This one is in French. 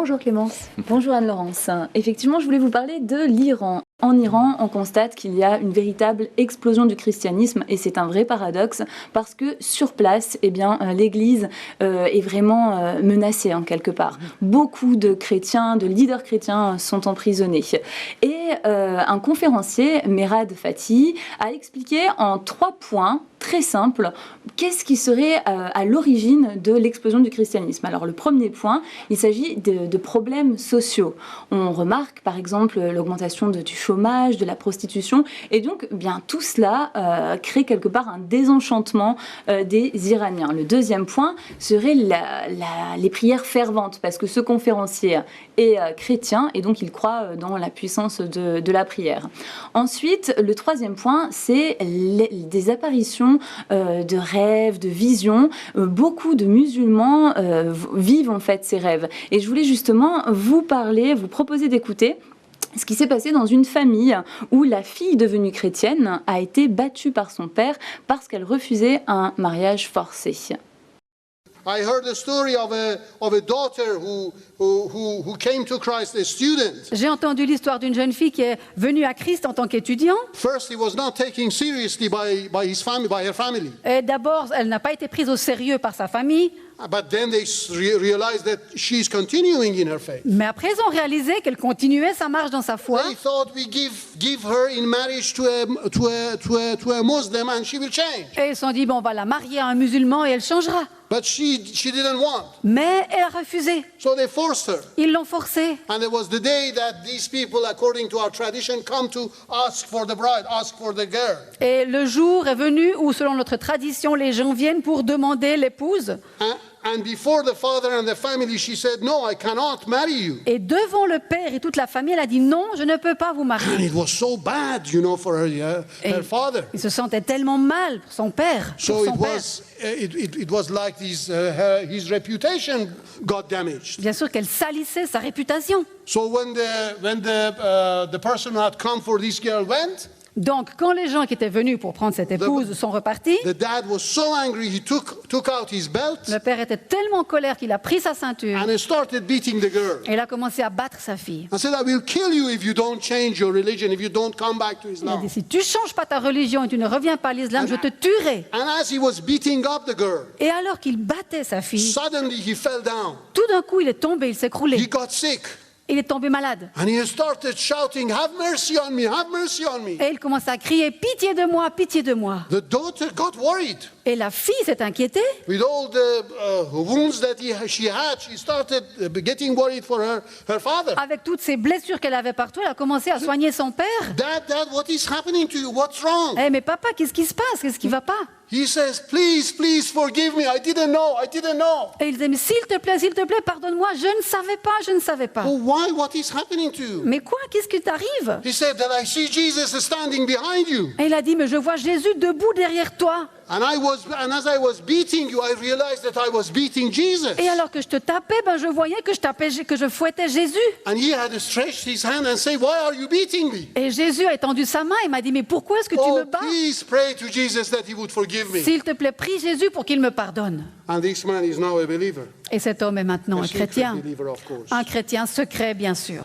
Bonjour Clémence. Bonjour Anne-Laurence. Effectivement, je voulais vous parler de l'Iran. En Iran, on constate qu'il y a une véritable explosion du christianisme et c'est un vrai paradoxe parce que sur place, l'Église est vraiment menacée en quelque part. Beaucoup de chrétiens, de leaders chrétiens sont emprisonnés. Et un conférencier, Merad Fatih, a expliqué en 3 points très simples qu'est-ce qui serait à l'origine de l'explosion du christianisme. Alors le premier point, il s'agit de problèmes sociaux. On remarque par exemple l'augmentation du chômage, de la prostitution, et donc tout cela crée quelque part un désenchantement des Iraniens. Le deuxième point serait les prières ferventes, parce que ce conférencier est chrétien et donc il croit dans la puissance de la prière. Ensuite, le troisième point, c'est des apparitions de rêves, de visions. Beaucoup de musulmans vivent en fait ces rêves. Et je voulais justement vous proposer d'écouter ce qui s'est passé dans une famille où la fille devenue chrétienne a été battue par son père parce qu'elle refusait un mariage forcé. I heard the story of a daughter who came to Christ, a student. J'ai entendu l'histoire d'une jeune fille qui est venue à Christ en tant qu'étudiant. First, he was not taken seriously by her family. Et d'abord, elle n'a pas été prise au sérieux par sa famille. But then they realized that she's continuing in her faith. Mais après, ils ont réalisé qu'elle continuait sa marche dans sa foi. They thought we give her in marriage to a Muslim and she will change. Et ils se sont dit, on va la marier à un musulman et elle changera. But she didn't want. Mais elle a refusé. So they forced her. Ils l'ont forcée. And it was the day that these people, according to our tradition, come to ask for the bride, ask for the girl. Et le jour est venu où, selon notre tradition, les gens viennent pour demander l'épouse. And before the father and the family, she said, "No, I cannot marry you." Et devant le père et toute la famille, elle a dit non, je ne peux pas vous And marier. it was so bad, for her father. Il se sentait tellement mal pour son père. So it was like his reputation got damaged. Bien sûr qu'elle salissait sa réputation. So when the person who had come for this girl went. Donc, quand les gens qui étaient venus pour prendre cette épouse sont repartis, the dad was so angry he took out his belt. Le père était tellement en colère qu'il a pris sa ceinture. And he started beating the girl. Et il a commencé à battre sa fille. I said, I will kill you if you don't change your religion, if you don't come back to Islam. Il a dit, si tu changes pas ta religion et tu ne reviens pas à l'islam, je te tuerai. And as he was beating up the girl, et alors qu'il battait sa fille, suddenly he fell down. Tout d'un coup, il est tombé, il s'est écroulé. He got sick. Il est tombé malade. And he started shouting, "Have mercy on me, have mercy on me." Et il commence à crier, pitié de moi, pitié de moi. The daughter got worried. Et la fille s'est inquiétée. With all the wounds that she had, she started getting worried for her father. Avec toutes ces blessures qu'elle avait partout, elle a commencé à soigner son père. Dad, what is happening to you? What's wrong? Mais papa, qu'est-ce qui se passe? Qu'est-ce qui va pas? He says, please forgive me. I didn't know. Et il disait, mais s'il te plaît, pardonne-moi. Je ne savais pas. Oh, why? What is happening to you? Mais quoi? Qu'est-ce qui t'arrive? He said that I see Jesus standing behind you. Et il a dit, mais je vois Jésus debout derrière toi. And as I was beating you, I realized that I was beating Jesus. Et alors que je te tapais, je voyais que je fouettais Jésus. And he had stretched his hand and said, "Why are you beating me?" Et Jésus a étendu sa main et m'a dit, mais pourquoi est-ce que tu me bats? Please pray to Jesus that he would forgive me. S'il te plaît, prie Jésus pour qu'il me pardonne. And this man is now a believer. Et cet homme est maintenant un chrétien. Believer, of course. Un chrétien secret, bien sûr.